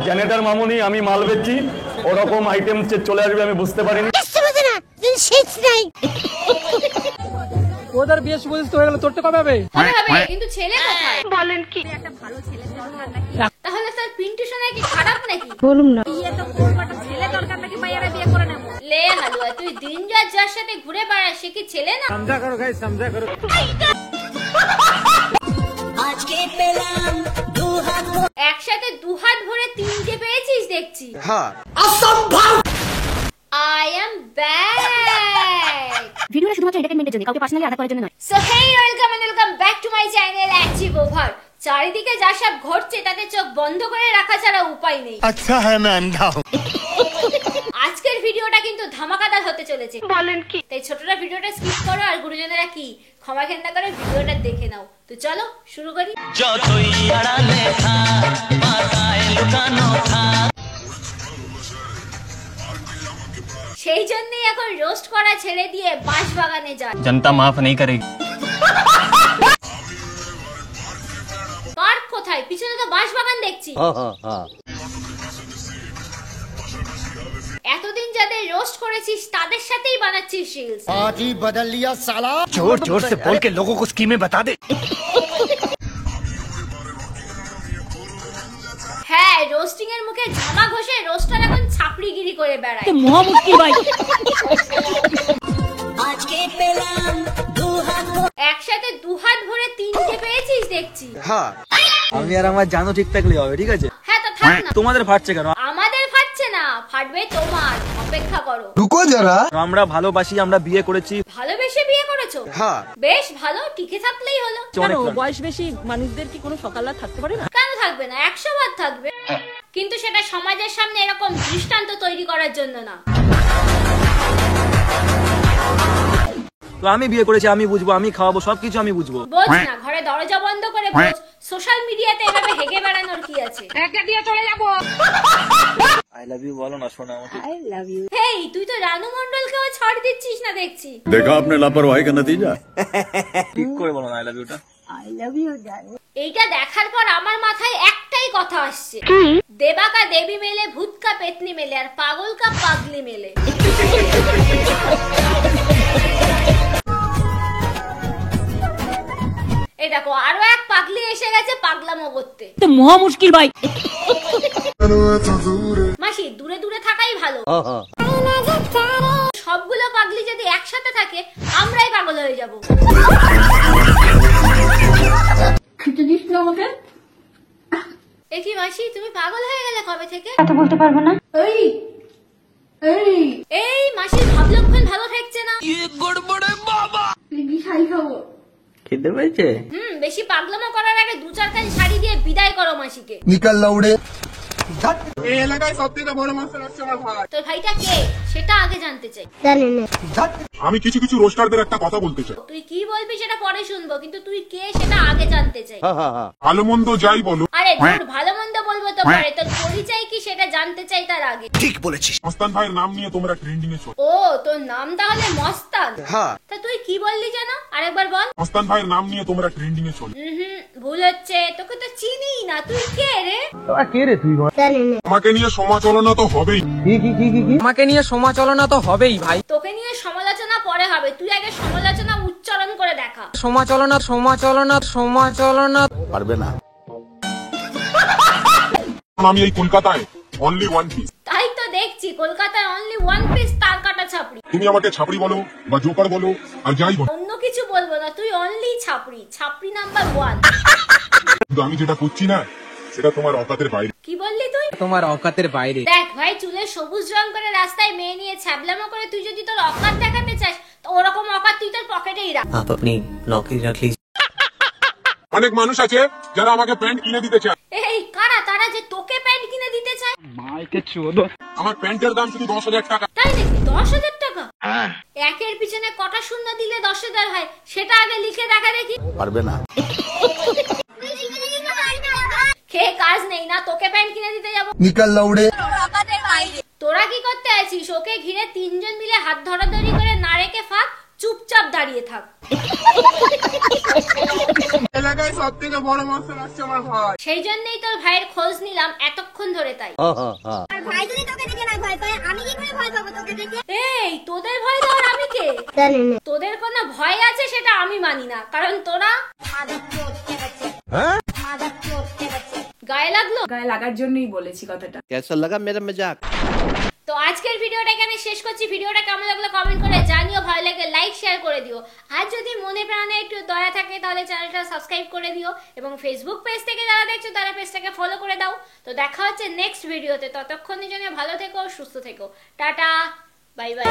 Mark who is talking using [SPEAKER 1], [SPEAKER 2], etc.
[SPEAKER 1] Generator মামুনি আমি মাল বেচছি, ওরকম আইটেম চলে আসবে আমি বুঝতে পারিনি।
[SPEAKER 2] ওদের বিয়ে শুভ হয়ে গেল, তোরটা কবে হবে?
[SPEAKER 3] হবে, কিন্তু ছেলে কোথায়? বলেন কি একটা ভালো ছেলে দরকার নাকি? তাহলে স্যার পিন্টু সোনা কি খারাপ নাকি?
[SPEAKER 4] বলুন না,
[SPEAKER 3] বিয়ে তো করবাটা ছেলে দরকার নাকি? মাইয়ারা বিয়ে করে নেব। লে হালুয়া, তুই দিন রাত যার সাথে ঘুরে বেড়াস সে কি ছেলে না?
[SPEAKER 2] সমঝা করো গাইস, সমঝা করো।
[SPEAKER 5] আজকে পেলাম দু হাত
[SPEAKER 3] একসাথে দু হাত ভরে তিনটে পেয়েছিস দেখছি।
[SPEAKER 6] হ্যাঁ,
[SPEAKER 3] I am back.
[SPEAKER 4] ভিডিওটা শুধুমাত্র এন্টারটেইনমেন্টের জন্য, কাউকে পার্সোনালি আঘাত করার জন্য নয়।
[SPEAKER 3] So hey, welcome back to my channel Achieve Over. চারিদিকে যা সব ঘটছে তাতে চোখ বন্ধ করে রাখা ছাড়া উপায় নেই।
[SPEAKER 6] আচ্ছা হ্যাঁ मैं अंधा हूं।
[SPEAKER 3] আজকের ভিডিওটা কিন্তু ধামাকাদার হতে চলেছে। বলেন কি? তাই ছোটরা ভিডিওটা স্কিপ করো আর গুরুজনেরা কি ক্ষমা ঘেন্না করে ভিডিওটা দেখে নাও। তো চলো শুরু করি।
[SPEAKER 7] যতই আড়ালে থাক মাথায় লুকানো থাক।
[SPEAKER 3] সেই জন্যই এখন রোস্ট করা ছেড়ে দিয়ে বাঁশবাগানে যায়।
[SPEAKER 7] जनता माफ नहीं करेगी।
[SPEAKER 3] পার্ক কোথায়? পিছনে তো বাঁশবাগান দেখছি। এতদিন যাদের রোস্ট করেছিস তাদের সাথেই বানাচ্ছিস রিলস।
[SPEAKER 6] आज ही बदल लिया साला।
[SPEAKER 2] जोर जोर से बोल के लोगों को स्कीमें बता दे।
[SPEAKER 3] হ্যাঁ, রোস্টিং এর মুখে ঝামা ঘষে রোস্টার এখন ছাপড়িগিরি করে বেড়ায়।
[SPEAKER 4] মহা মুশকিল ভাই।
[SPEAKER 5] আজকে পেলাম দু হাত
[SPEAKER 3] একসাথে দু হাত ভরে তিনটে পেয়েছিস দেখছি।
[SPEAKER 6] হ্যাঁ,
[SPEAKER 2] আমি আর আমার জানো ঠিক থাকলে হবে, ঠিক আছে?
[SPEAKER 3] হ্যাঁ তো থাক না।
[SPEAKER 2] তোমাদের ফাটছে কেন?
[SPEAKER 3] আমাদের ফাটছে না, ফাটবে তোমার। অপেক্ষা করো।
[SPEAKER 6] रुको जरा।
[SPEAKER 2] আমরা ভালোবাসি, আমরা বিয়ে করেছি।
[SPEAKER 3] ভালোবেসে বিয়ে করেছো?
[SPEAKER 6] হ্যাঁ,
[SPEAKER 3] বেশ ভালো, টিকে থাকলেই হলো।
[SPEAKER 2] অনেক
[SPEAKER 4] বয়স বেশি মানুষদের কি কোনো সকাল রাত থাকতে পারে না?
[SPEAKER 3] কেন থাকবে না? 100 বার থাকবে, কিন্তু সেটা সমাজের সামনে এরকম দৃষ্টান্ত তৈরি করার জন্য না।
[SPEAKER 2] তো আমি বিয়ে করেছি, আমি বুঝবো, আমি খাওয়াবো, সবকিছু আমি বুঝবো।
[SPEAKER 3] বোঝ না, ঘরে দরজা বন্ধ করে বোঝ। সোশ্যাল মিডিয়াতে এভাবে হেগে বেড়ানোর কি আছে? একটা দিয়ে চলে যাবো।
[SPEAKER 2] আই লাভ ইউ বলো না সোনা আমাকে।
[SPEAKER 3] হেই, তুই তো রানু মন্ডলকেও ছাড় দিচ্ছিস না দেখছি।
[SPEAKER 1] देखा आपने लापरवाही का नतीजा।
[SPEAKER 2] ঠিক করে বলো না আই লাভ ইউটা।
[SPEAKER 3] এইটা দেখার পর আমার মাথায় একটাই কথা আসছে, দেবা কা দেবী মেলে, ভূত কা পেতনি মেলে, আর পাগল কা পাগলি মেলে। এই দেখো আরো এক পাগলি এসে গেছে পাগলামো করতে।
[SPEAKER 4] তো মহা মুশকিল ভাই।
[SPEAKER 3] মাসি, দূরে দূরে থাকাই ভালো। সবগুলো পাগলি যদি একসাথে থাকে আমরাই পাগল হয়ে যাব। এ কি মাসি, তুমি পাগল হয়ে গেলে কবে থেকে?
[SPEAKER 4] কথা বলতে পারবো না।
[SPEAKER 3] এই মাসির ভাবলক্ষণ ভালো ঠেকছে না।
[SPEAKER 2] খেতে পেয়েছে?
[SPEAKER 3] বেশি পাগলামো করার আগে 2-4 খান শাড়ি দিয়ে বিদায় করো মাসিকে।
[SPEAKER 6] निकल लौड़े।
[SPEAKER 3] তোর ভাইটা কে সেটা আগে জানতে চাই।
[SPEAKER 8] আমি কিছু কিছু রোস্টারদের একটা কথা বলতে চাই।
[SPEAKER 3] তুই কি বলবি সেটা পরে শুনবো, কিন্তু তুই কে সেটা আগে জানতে চাই।
[SPEAKER 8] ভালো মন্দ যাই বলো,
[SPEAKER 3] আরে তোর ভালো মন্দ বলবো তো পরে, তোর পরিচয় কি সেটা জানতে চাই তার আগে।
[SPEAKER 6] ठीक বলেছিস।
[SPEAKER 8] মস্তান ভাইয়ের নাম নিয়ে তোমরা ট্রেন্ডিং এ চলো।
[SPEAKER 3] ও, তোর নাম তাহলে মস্তান?
[SPEAKER 6] হ্যাঁ,
[SPEAKER 3] তা তুই কি বললি যেন, আরেকবার বল।
[SPEAKER 8] মস্তান ভাইয়ের নাম নিয়ে তোমরা ট্রেন্ডিং এ চলো।
[SPEAKER 3] ভুল হচ্ছে, তোকে তো চিনি না। তুই কে রে?
[SPEAKER 2] তোরা কে রে তুই?
[SPEAKER 8] আমাকে নিয়ে সমালোচনা তো হবেই।
[SPEAKER 2] কি আমাকে নিয়ে সমালোচনা তো হবেই ভাই।
[SPEAKER 3] তোকে নিয়ে সমালোচনা পরে হবে, তুই আগে সমালোচনা উচ্চারণ করে দেখা।
[SPEAKER 2] সমালোচনা সমালোচনা সমালোচনা
[SPEAKER 6] পারবে না।
[SPEAKER 8] আমি এই কলকাতায় অনলি ওয়ান পিস।
[SPEAKER 3] তাই তো দেখছি কলকাতায় অনলি ওয়ান পিস তার কাটা ছাপড়ি।
[SPEAKER 8] তুমি আমাকে ছাপড়ি বলো বা জোকার বলো আর যাই বলো,
[SPEAKER 3] অন্য কিছু বলবো না, তুই অনলি ছাপড়ি, ছাপড়ি নাম্বার 1।
[SPEAKER 8] কিন্তু আমি যেটা করছি না সেটা তোমার অকাতের বাইরে।
[SPEAKER 3] কি বললি তুই?
[SPEAKER 2] তোমার অকাতের বাইরে।
[SPEAKER 3] দেখ ভাই, চুলে সবুজ রং করে রাস্তায় মেয়ে নিয়ে ছ্যাবলামো করে তুই যদি তোর অকাত দেখাতে চাস, তো ওরকম অকাত তুই তোর পকেটেই রাখ।
[SPEAKER 7] आप अपनी नौकरी रख लीजिए।
[SPEAKER 8] অনেক মানুষ আছে যারা আমাকে প্যান্ট কিনে দিতে চায়।
[SPEAKER 3] এই কারা তারা যে তোকে প্যান্ট কিনে দিতে চায়?
[SPEAKER 2] মাইকে চোদো।
[SPEAKER 8] আমার প্যান্টের দাম শুধু 10,000 টাকা।
[SPEAKER 3] তাই নাকি? 10,000 টাকা? একের পিছনে কটা শূন্য দিলে 10,000 হয় সেটা আগে লিখে দেখা দেখি।
[SPEAKER 6] পারবে না।
[SPEAKER 3] খেয়ে কাজ নেই না, তোকে প্যান্ট কিনে দিতে যাবো?
[SPEAKER 6] निकल लौड़े।
[SPEAKER 3] তোরা কি করতে আছিস? ওকে ঘিরে 3 জন মিলে হাত ধরাধরি করে না রেখে ফাঁক, চুপচাপ দাঁড়িয়ে থাক।
[SPEAKER 8] এলাকায় সব থেকে বড় মাস্টার আসছে আমার ভাই।
[SPEAKER 3] সেই জন্যই তোর ভাইয়ের খোঁজ নিলাম এতক্ষণ ধরে। তাই
[SPEAKER 5] ভাই যদি তোকে দেখে না ভয় পায়, আমি কি করে ভয় পাবো তোকে দেখে?
[SPEAKER 3] এই তোদের ভয় দেওয়ার আমি কে? তোদের কোনো ভয় আছে সেটা আমি মানি না, কারণ তোরা গায়ে লাগলো।
[SPEAKER 9] গায়ে লাগার জন্যই বলেছি কথাটা।
[SPEAKER 6] कैसा लगा मेरा मजाक?
[SPEAKER 3] তো আজকের ভিডিওটা এখানে শেষ করছি। ভিডিওটা কেমন লাগলো কমেন্ট করে জানিও, ভালো লাগলে লাইক শেয়ার করে দিও। আর যদি মনে প্রাণে একটু দয়া থাকে তাহলে চ্যানেলটা সাবস্ক্রাইব করে দিও, এবং ফেসবুক পেজ থেকে যারা দেখছো তারা পেজটাকে ফলো করে দাও। তো দেখা হচ্ছে নেক্সট ভিডিওতে, ততক্ষণের জন্য ভালো থেকো, সুস্থ থেকো, টাটা, বাই বাই।